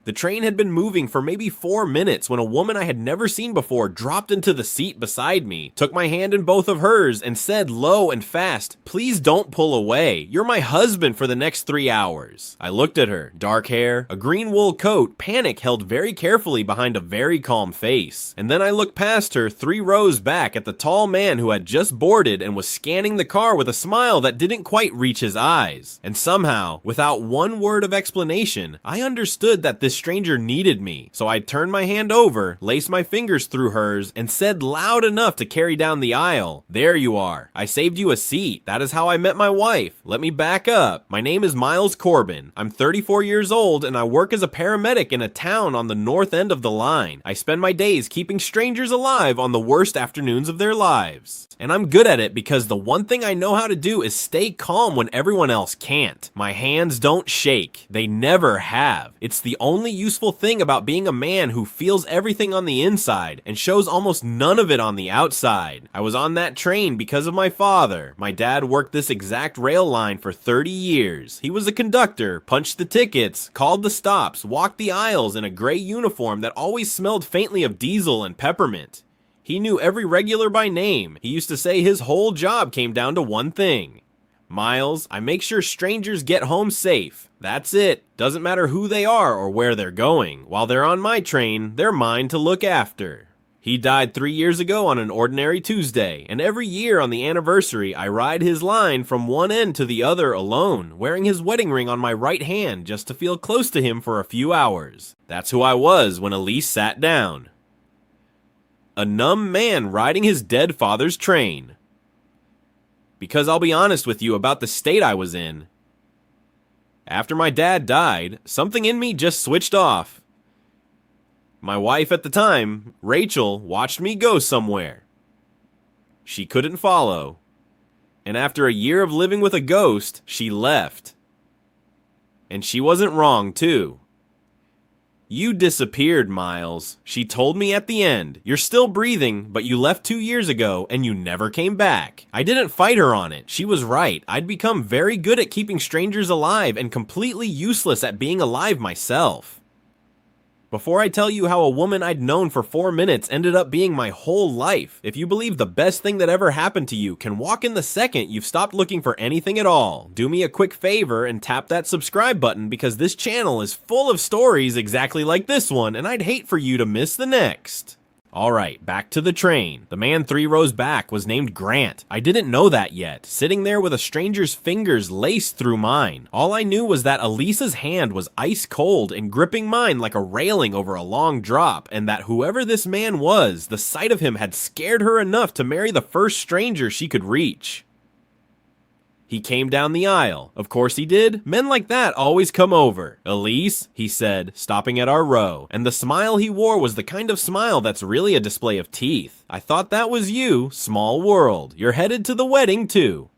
The train had been moving for maybe 4 minutes when a woman I had never seen before dropped into the seat beside me, took my hand in both of hers, and said low and fast, "Please don't pull away. You're my husband for the next 3 hours." I looked at her, dark hair, a green wool coat, panic held very carefully behind a very calm face. And then I looked past her 3 rows back at the tall man who had just boarded and was scanning the car with a smile that didn't quite reach his eyes. And somehow, without one word of explanation, I understood that this stranger needed me. So I turned my hand over, laced my fingers through hers, and said loud enough to carry down the aisle, "There you are. I saved you a seat. That is how I met my wife. Let me back up. My name is Miles Corbin. I'm 34 years old and I work as a paramedic in a town on the north end of the line. I spend my days keeping strangers alive on the worst afternoons of their lives. And I'm good at it because the one thing I know how to do is stay calm when everyone else can't. My hands don't shake. They never have. It's the only useful thing about being a man who feels everything on the inside and shows almost none of it on the outside. I was on that train because of my father. My dad worked this exact rail line for 30 years. He was a conductor, punched the tickets, called the stops, walked the aisles in a gray uniform that always smelled faintly of diesel and peppermint. He knew every regular by name. He used to say his whole job came down to one thing. "Miles, I make sure strangers get home safe. That's it. Doesn't matter who they are or where they're going. While they're on my train, they're mine to look after." He died 3 years ago on an ordinary Tuesday, and every year on the anniversary, I ride his line from one end to the other alone, wearing his wedding ring on my right hand just to feel close to him for a few hours. That's who I was when Elise sat down. A numb man riding his dead father's train. Because I'll be honest with you about the state I was in. After my dad died, something in me just switched off. My wife at the time, Rachel, watched me go somewhere. She couldn't follow. And after a year of living with a ghost, she left. And she wasn't wrong, too. "You disappeared, Miles," she told me at the end. "You're still breathing, but you left 2 years ago and you never came back." I didn't fight her on it. She was right. I'd become very good at keeping strangers alive and completely useless at being alive myself. Before I tell you how a woman I'd known for 4 minutes ended up being my whole life, if you believe the best thing that ever happened to you can walk in the second you've stopped looking for anything at all, do me a quick favor and tap that subscribe button because this channel is full of stories exactly like this one and I'd hate for you to miss the next. Alright, back to the train. The man 3 rows back was named Grant. I didn't know that yet, sitting there with a stranger's fingers laced through mine. All I knew was that Elisa's hand was ice cold and gripping mine like a railing over a long drop, and that whoever this man was, the sight of him had scared her enough to marry the first stranger she could reach. He came down the aisle. Of course he did. Men like that always come over. "Elise," he said, stopping at our row. And the smile he wore was the kind of smile that's really a display of teeth. "I thought that was you. Small world. You're headed to the wedding, too."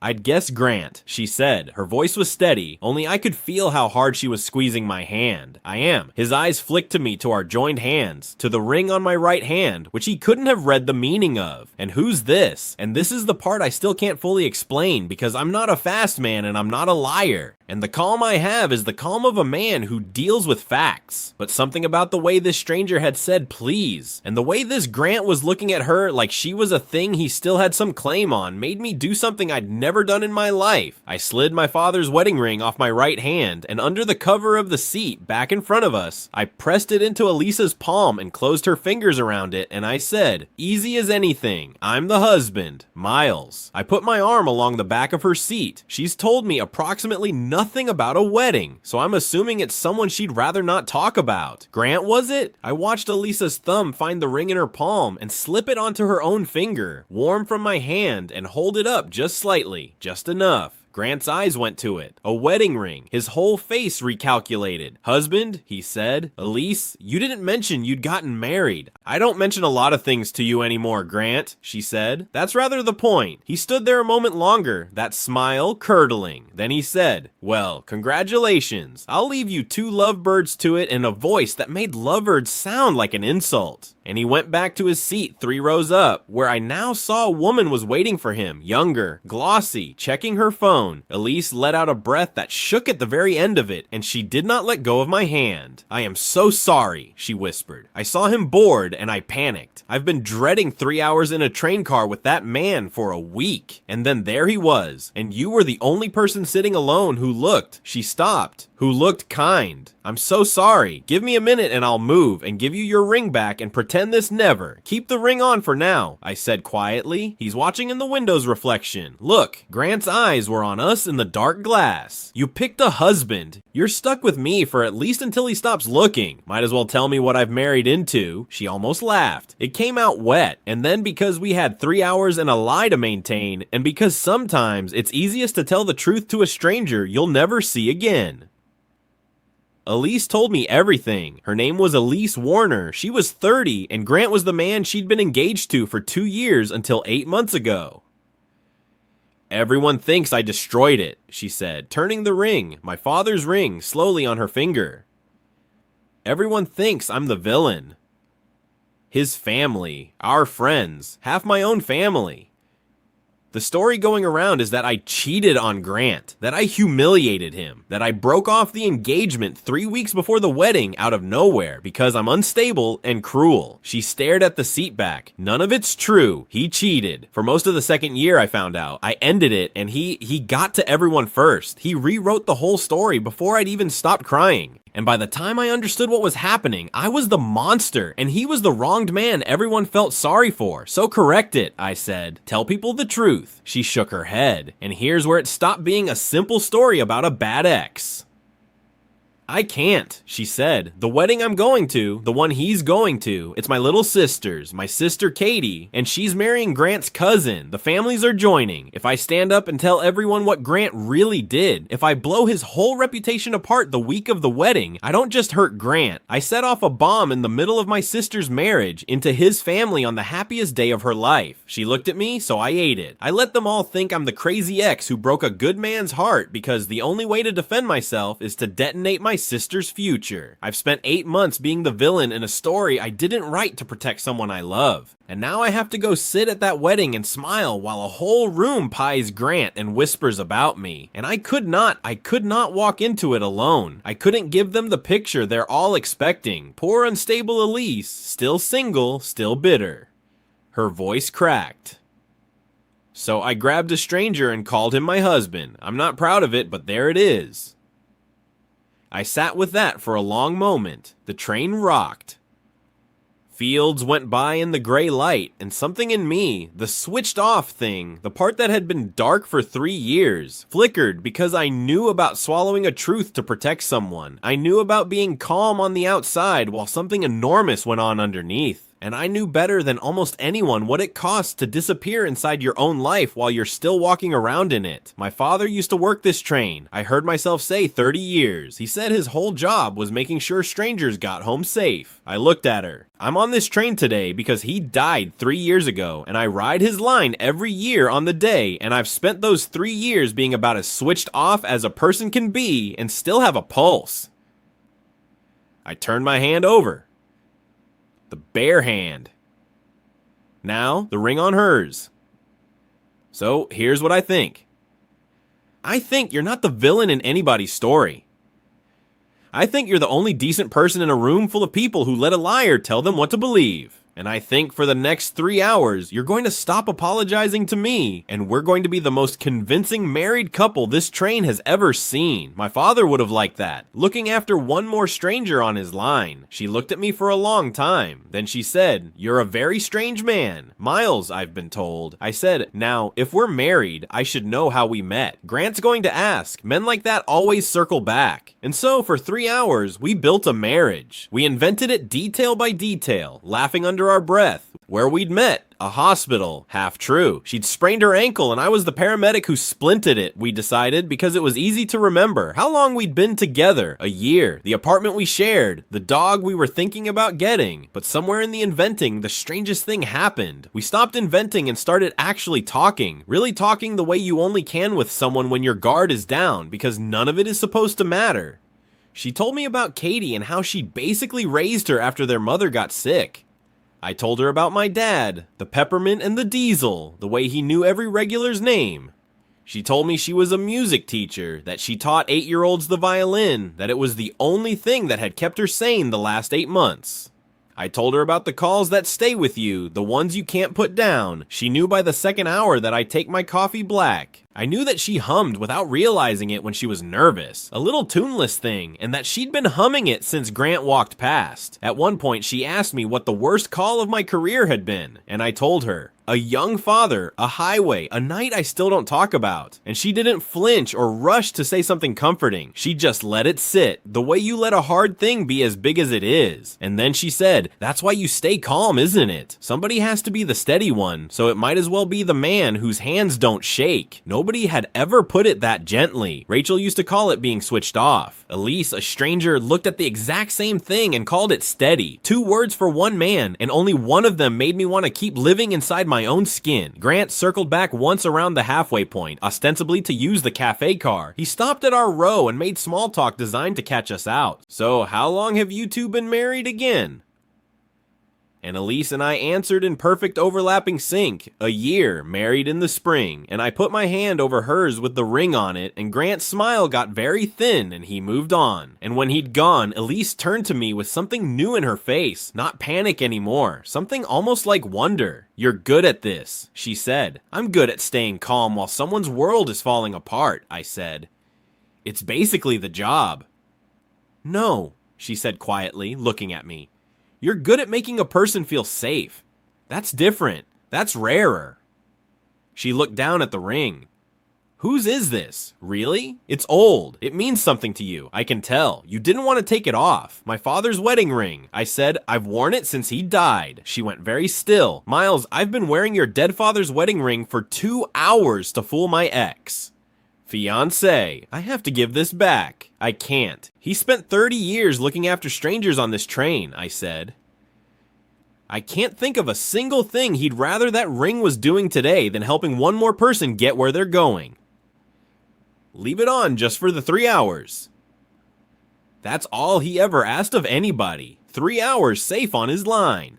"I'd guess Grant," she said. Her voice was steady, only I could feel how hard she was squeezing my hand. "I am." His eyes flicked to me, to our joined hands, to the ring on my right hand, which he couldn't have read the meaning of. "And who's this?" And this is the part I still can't fully explain, because I'm not a fast man and I'm not a liar. And the calm I have is the calm of a man who deals with facts. But something about the way this stranger had said please, and the way this Grant was looking at her like she was a thing he still had some claim on, made me do something I'd never done in my life. I slid my father's wedding ring off my right hand, and under the cover of the seat back in front of us, I pressed it into Elisa's palm and closed her fingers around it, and I said, "Easy as anything. I'm the husband, Miles." I put my arm along the back of her seat. She's told me approximately nothing about a wedding, so I'm assuming it's someone she'd rather not talk about. Grant, was it? I watched Elisa's thumb find the ring in her palm and slip it onto her own finger, warm from my hand, and hold it up just slightly, just enough. Grant's eyes went to it. A wedding ring. His whole face recalculated. "Husband," he said. "Elise, you didn't mention you'd gotten married." "I don't mention a lot of things to you anymore, Grant," she said. "That's rather the point." He stood there a moment longer, that smile curdling. Then he said, "Well, congratulations. I'll leave you 2 lovebirds to it," in a voice that made lovebirds sound like an insult. And he went back to his seat 3 rows up, where I now saw a woman was waiting for him, younger, glossy, checking her phone. alone. Elise let out a breath that shook at the very end of it, and she did not let go of my hand. I am so sorry, she whispered. I saw him bored, and I panicked. I've been dreading 3 hours in a train car with that man for a week. And then there he was, and you were the only person sitting alone who looked. She stopped. Who looked kind. I'm so sorry. Give me a minute and I'll move and give you your ring back and pretend this never. Keep the ring on for now, I said quietly. He's watching in the window's reflection. Look, Grant's eyes were on us in the dark glass. You picked a husband. You're stuck with me for at least until he stops looking. Might as well tell me what I've married into. She almost laughed. It came out wet, and then because we had 3 hours and a lie to maintain, and because sometimes it's easiest to tell the truth to a stranger you'll never see again. Elise told me everything. Her name was Elise Warner. She was 30, and Grant was the man she'd been engaged to for 2 years until 8 months ago. Everyone thinks I destroyed it, she said, turning the ring, my father's ring, slowly on her finger. Everyone thinks I'm the villain. His family, our friends, half my own family. The story going around is that I cheated on Grant, that I humiliated him, that I broke off the engagement 3 weeks before the wedding out of nowhere because I'm unstable and cruel. She stared at the seat back. None of it's true. He cheated. For most of the second year, I found out. I ended it, and he got to everyone first. He rewrote the whole story before I'd even stopped crying. And by the time I understood what was happening, I was the monster, and he was the wronged man everyone felt sorry for. So correct it, I said. Tell people the truth. She shook her head. And here's where it stopped being a simple story about a bad ex. I can't, she said. The wedding I'm going to, the one he's going to, it's my little sister's, my sister Katie, and she's marrying Grant's cousin. The families are joining. If I stand up and tell everyone what Grant really did, if I blow his whole reputation apart the week of the wedding, I don't just hurt Grant. I set off a bomb in the middle of my sister's marriage into his family on the happiest day of her life. She looked at me, so I ate it. I let them all think I'm the crazy ex who broke a good man's heart because the only way to defend myself is to detonate my sister's future. I've spent 8 months being the villain in a story I didn't write to protect someone I love. And now I have to go sit at that wedding and smile while a whole room pies Grant and whispers about me. And I could not walk into it alone. I couldn't give them the picture they're all expecting. Poor unstable Elise, still single, still bitter. Her voice cracked. So I grabbed a stranger and called him my husband. I'm not proud of it, but there it is. I sat with that for a long moment. The train rocked. Fields went by in the gray light, and something in me, the switched off thing, the part that had been dark for 3 years, flickered because I knew about swallowing a truth to protect someone. I knew about being calm on the outside while something enormous went on underneath. And I knew better than almost anyone what it costs to disappear inside your own life while you're still walking around in it. My father used to work this train. I heard myself say 30 years. He said his whole job was making sure strangers got home safe. I looked at her. I'm on this train today because he died 3 years ago, and I ride his line every year on the day, and I've spent those 3 years being about as switched off as a person can be and still have a pulse. I turned my hand over. The bare hand. Now, the ring on hers. So, here's what I think. I think you're not the villain in anybody's story. I think you're the only decent person in a room full of people who let a liar tell them what to believe. And I think for the next 3 hours, you're going to stop apologizing to me, and we're going to be the most convincing married couple this train has ever seen. My father would have liked that. Looking after one more stranger on his line. She looked at me for a long time. Then she said, "You're a very strange man. Miles, I've been told." I said, "Now, if we're married, I should know how we met. Grant's going to ask. Men like that always circle back." And so, for 3 hours, we built a marriage. We invented it detail by detail, laughing under our breath. Where we'd met, a hospital. Half true. She'd sprained her ankle and I was the paramedic who splinted it, we decided, because it was easy to remember. How long we'd been together. A year. The apartment we shared. The dog we were thinking about getting. But somewhere in the inventing, the strangest thing happened. We stopped inventing and started actually talking. Really talking the way you only can with someone when your guard is down, because none of it is supposed to matter. She told me about Katie and how she basically raised her after their mother got sick. I told her about my dad, the peppermint and the diesel, the way he knew every regular's name. She told me she was a music teacher, that she taught 8-year-olds the violin, that it was the only thing that had kept her sane the last 8 months. I told her about the calls that stay with you, the ones you can't put down. She knew by the second hour that I take my coffee black. I knew that she hummed without realizing it when she was nervous, a little tuneless thing, and that she'd been humming it since Grant walked past. At one point, she asked me what the worst call of my career had been, and I told her. A young father, a highway, a night I still don't talk about. And she didn't flinch or rush to say something comforting. She just let it sit, the way you let a hard thing be as big as it is. And then she said, "That's why you stay calm, isn't it? Somebody has to be the steady one, so it might as well be the man whose hands don't shake." Nobody had ever put it that gently. Rachel used to call it being switched off. Elise, a stranger, looked at the exact same thing and called it steady. 2 words for one man, and only one of them made me want to keep living inside my own skin. Grant circled back once around the halfway point, ostensibly to use the cafe car. He stopped at our row and made small talk designed to catch us out. "So how long have you two been married again?" And Elise and I answered in perfect overlapping sync, "A year, married in the spring," and I put my hand over hers with the ring on it, and Grant's smile got very thin and he moved on. And when he'd gone, Elise turned to me with something new in her face, not panic anymore, something almost like wonder. "You're good at this," she said. "I'm good at staying calm while someone's world is falling apart," I said. "It's basically the job." "No," she said quietly, looking at me. "You're good at making a person feel safe. That's different. That's rarer." She looked down at the ring. "Whose is this? Really? It's old. It means something to you, I can tell. You didn't want to take it off." "My father's wedding ring." I said, "I've worn it since he died." She went very still. "Miles, I've been wearing your dead father's wedding ring for 2 hours to fool my ex." "Fiancé, I have to give this back." "I can't. He spent 30 years looking after strangers on this train," I said. "I can't think of a single thing he'd rather that ring was doing today than helping one more person get where they're going." "Leave it on just for the 3 hours." That's all he ever asked of anybody. 3 hours safe on his line.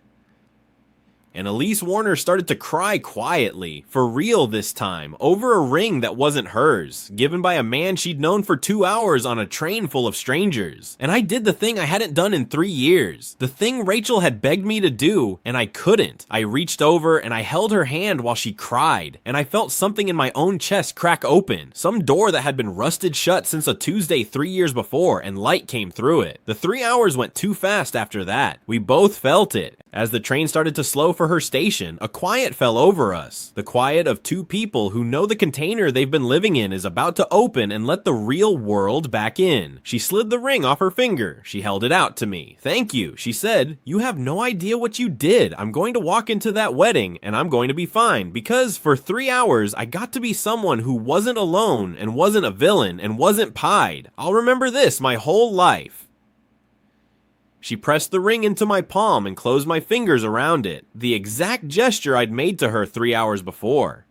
And Elise Warner started to cry quietly, for real this time, over a ring that wasn't hers, given by a man she'd known for 2 hours on a train full of strangers. And I did the thing I hadn't done in 3 years, the thing Rachel had begged me to do, and I couldn't. I reached over and I held her hand while she cried, and I felt something in my own chest crack open, some door that had been rusted shut since a Tuesday 3 years before, and light came through it. The 3 hours went too fast after that. We both felt it. As the train started to slow for her station, a quiet fell over us. The quiet of 2 people who know the container they've been living in is about to open and let the real world back in. She slid the ring off her finger. She held it out to me. "Thank you," she said. "You have no idea what you did. I'm going to walk into that wedding and I'm going to be fine, because for 3 hours I got to be someone who wasn't alone and wasn't a villain and wasn't pied. I'll remember this my whole life." She pressed the ring into my palm and closed my fingers around it, the exact gesture I'd made to her 3 hours before.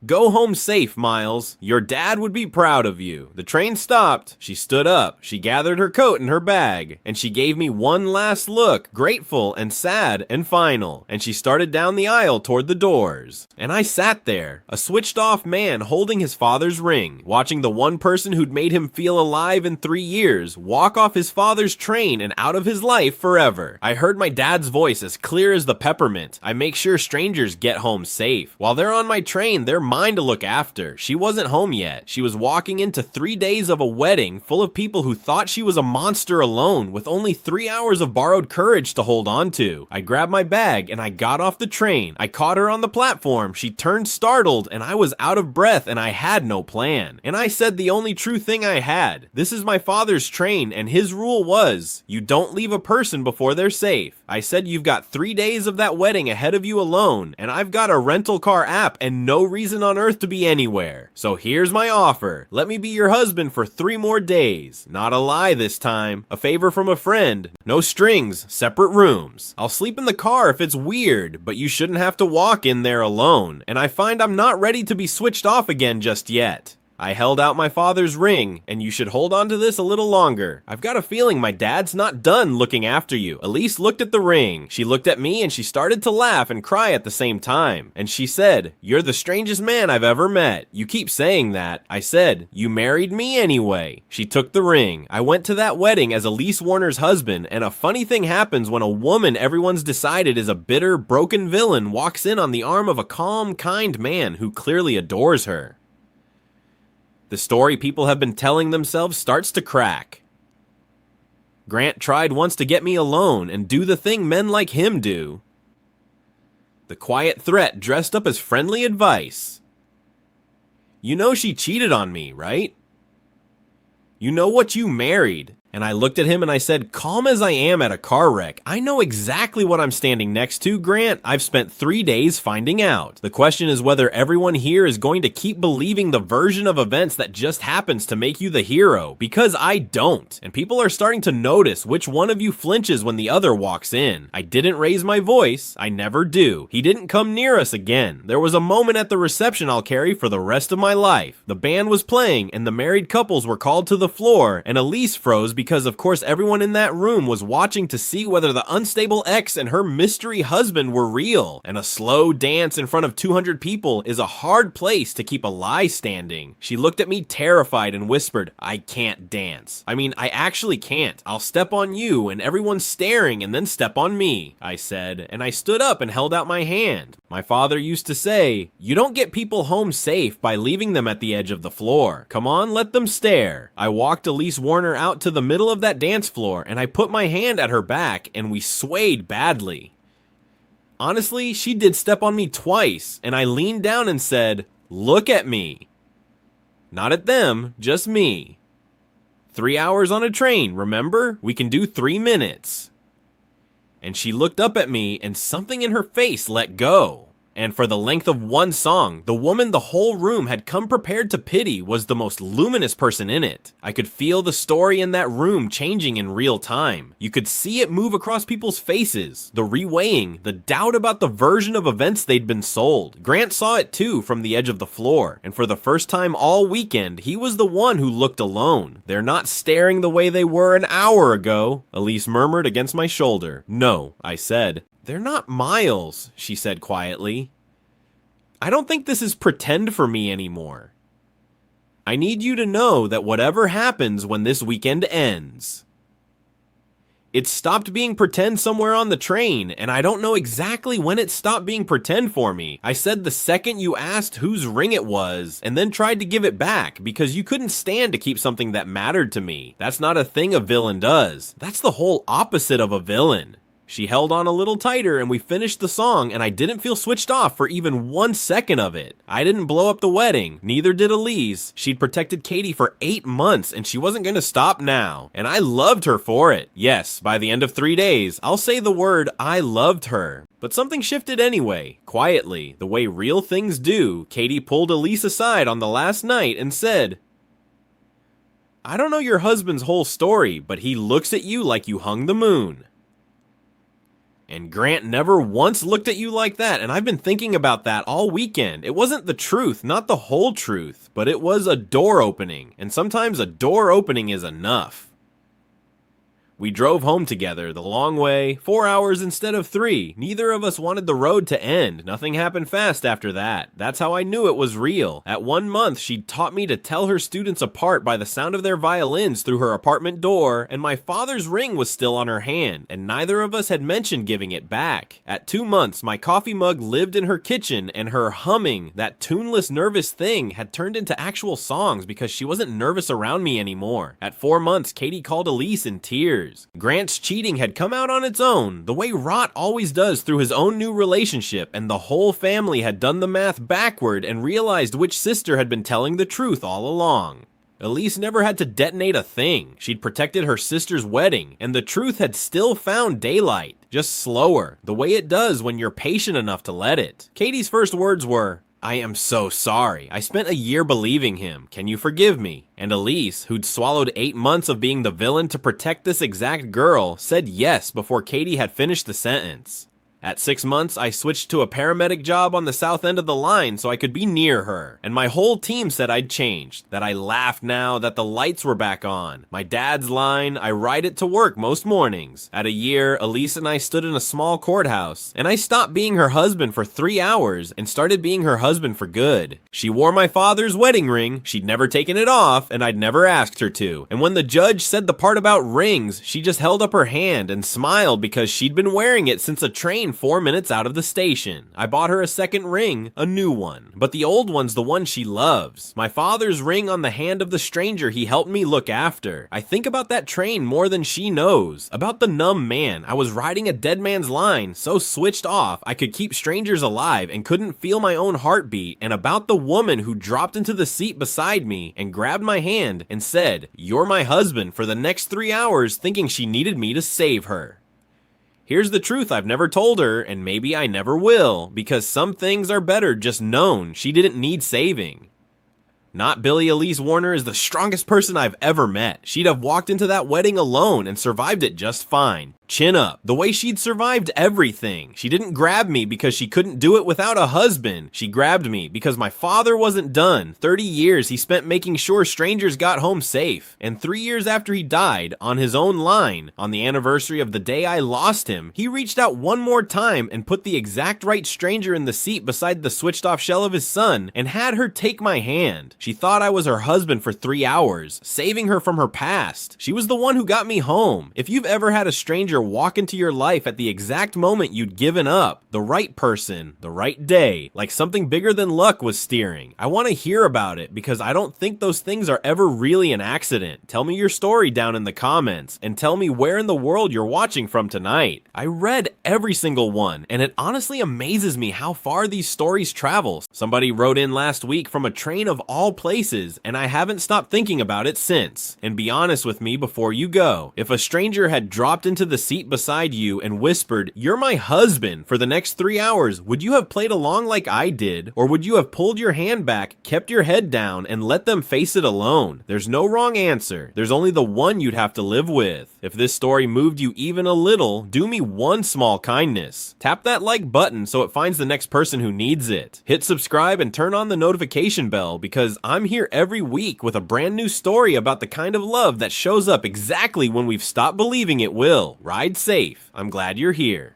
"Go home safe, Miles. Your dad would be proud of you." The train stopped. She stood up. She gathered her coat and her bag, and she gave me one last look, grateful and sad and final, and she started down the aisle toward the doors. And I sat there, a switched-off man holding his father's ring, watching the one person who'd made him feel alive in 3 years walk off his father's train and out of his life forever. I heard my dad's voice as clear as the peppermint. "I make sure strangers get home safe. While they're on my train, they're mine to look after." She wasn't home yet. She was walking into 3 days of a wedding full of people who thought she was a monster alone, with only 3 hours of borrowed courage to hold on to. I grabbed my bag and I got off the train. I caught her on the platform. She turned startled and I was out of breath and I had no plan. And I said the only true thing I had. This is my father's train and his rule was, you don't leave a person before they're safe. I said you've got 3 days of that wedding ahead of you alone, and I've got a rental car app and no reason on earth to be anywhere. So here's my offer. Let me be your husband for 3 more days. Not a lie this time. A favor from a friend. No strings, separate rooms. I'll sleep in the car if it's weird, but you shouldn't have to walk in there alone, and I find I'm not ready to be switched off again just yet. I held out my father's ring, and you should hold on to this a little longer. I've got a feeling my dad's not done looking after you. Elise looked at the ring. She looked at me and she started to laugh and cry at the same time. And she said, "You're the strangest man I've ever met. You keep saying that." I said, "You married me anyway." She took the ring. I went to that wedding as Elise Warner's husband, and a funny thing happens when a woman everyone's decided is a bitter, broken villain walks in on the arm of a calm, kind man who clearly adores her. The story people have been telling themselves starts to crack. Grant tried once to get me alone and do the thing men like him do. The quiet threat dressed up as friendly advice. You know she cheated on me, right? You know what you married. And I looked at him and I said, calm as I am at a car wreck, I know exactly what I'm standing next to, Grant. I've spent 3 days finding out. The question is whether everyone here is going to keep believing the version of events that just happens to make you the hero, because I don't. And people are starting to notice which one of you flinches when the other walks in. I didn't raise my voice. I never do. He didn't come near us again. There was a moment at the reception I'll carry for the rest of my life. The band was playing and the married couples were called to the floor, and Elise froze because of course everyone in that room was watching to see whether the unstable ex and her mystery husband were real, and a slow dance in front of 200 people is a hard place to keep a lie standing. She looked at me terrified and whispered, "I can't dance. I mean, I actually can't. I'll step on you and everyone's staring and then step on me," I said, and I stood up and held out my hand. My father used to say, "You don't get people home safe by leaving them at the edge of the floor. Come on, let them stare." I walked Elise Warner out to the middle of that dance floor and I put my hand at her back and we swayed badly. Honestly, she did step on me twice and I leaned down and said, "Look at me." Not at them, just me. 3 hours on a train, remember? We can do 3 minutes. And she looked up at me and something in her face let go. And for the length of one song, the woman the whole room had come prepared to pity was the most luminous person in it. I could feel the story in that room changing in real time. You could see it move across people's faces, the reweighing, the doubt about the version of events they'd been sold. Grant saw it too from the edge of the floor, and for the first time all weekend, he was the one who looked alone. "They're not staring the way they were an hour ago," Elise murmured against my shoulder. "No," I said. "They're not miles," she said quietly. "I don't think this is pretend for me anymore. I need you to know that whatever happens when this weekend ends, it stopped being pretend somewhere on the train, and I don't know exactly when it stopped being pretend for me. I said the second you asked whose ring it was, and then tried to give it back, because you couldn't stand to keep something that mattered to me. That's not a thing a villain does. That's the whole opposite of a villain." She held on a little tighter and we finished the song, and I didn't feel switched off for even 1 second of it. I didn't blow up the wedding, neither did Elise. She'd protected Katie for 8 months and she wasn't gonna stop now. And I loved her for it. Yes, by the end of 3 days, I'll say the word I loved her. But something shifted anyway. Quietly, the way real things do, Katie pulled Elise aside on the last night and said, "I don't know your husband's whole story, but he looks at you like you hung the moon. And Grant never once looked at you like that, and I've been thinking about that all weekend. It wasn't the truth, not the whole truth, but it was a door opening, and sometimes a door opening is enough." We drove home together, the long way, 4 hours instead of 3. Neither of us wanted the road to end. Nothing happened fast after that. That's how I knew it was real. At 1 month, she'd taught me to tell her students apart by the sound of their violins through her apartment door, and my father's ring was still on her hand, and neither of us had mentioned giving it back. At 2 months, my coffee mug lived in her kitchen, and her humming, that tuneless, nervous thing, had turned into actual songs because she wasn't nervous around me anymore. At 4 months, Katie called Elise in tears. Grant's cheating had come out on its own, the way rot always does through his own new relationship, and the whole family had done the math backward and realized which sister had been telling the truth all along. Elise never had to detonate a thing. She'd protected her sister's wedding, and the truth had still found daylight, just slower, the way it does when you're patient enough to let it. Katie's first words were, "I am so sorry. I spent a year believing him. Can you forgive me?" And Elise, who'd swallowed 8 months of being the villain to protect this exact girl, said yes before Katie had finished the sentence. At 6 months, I switched to a paramedic job on the south end of the line so I could be near her. And my whole team said I'd changed, that I laughed now that the lights were back on. My dad's line, I ride it to work most mornings. At a year, Elise and I stood in a small courthouse, and I stopped being her husband for 3 hours and started being her husband for good. She wore my father's wedding ring, she'd never taken it off, and I'd never asked her to. And when the judge said the part about rings, she just held up her hand and smiled because she'd been wearing it since a train 4 minutes out of the station. I bought her a second ring, a new one, but the old one's the one she loves. My father's ring on the hand of the stranger he helped me look after. I think about that train more than she knows. About the numb man. I was riding a dead man's line, so switched off I could keep strangers alive and couldn't feel my own heartbeat. And about the woman who dropped into the seat beside me and grabbed my hand and said, "You're my husband," for the next 3 hours, thinking she needed me to save her. Here's the truth I've never told her, and maybe I never will, because some things are better just known. She didn't need saving. Not Billie Elise Warner is the strongest person I've ever met. She'd have walked into that wedding alone and survived it just fine. Chin up. The way she'd survived everything. She didn't grab me because she couldn't do it without a husband. She grabbed me because my father wasn't done. 30 years he spent making sure strangers got home safe. And 3 years after he died, on his own line, on the anniversary of the day I lost him, he reached out one more time and put the exact right stranger in the seat beside the switched off shell of his son and had her take my hand. She thought I was her husband for 3 hours, saving her from her past. She was the one who got me home. If you've ever had a stranger walk into your life at the exact moment you'd given up, the right person, the right day, like something bigger than luck was steering, I want to hear about it because I don't think those things are ever really an accident. Tell me your story down in the comments and tell me where in the world you're watching from tonight. I read every single one, and it honestly amazes me how far these stories travel. Somebody wrote in last week from a train of all places, and I haven't stopped thinking about it since. And be honest with me before you go. If a stranger had dropped into the seat beside you and whispered, "You're my husband," for the next 3 hours, would you have played along like I did? Or would you have pulled your hand back, kept your head down, and let them face it alone? There's no wrong answer. There's only the one you'd have to live with. If this story moved you even a little, do me one small kindness. Tap that like button so it finds the next person who needs it. Hit subscribe and turn on the notification bell because I'm here every week with a brand new story about the kind of love that shows up exactly when we've stopped believing it will. Ride safe. I'm glad you're here.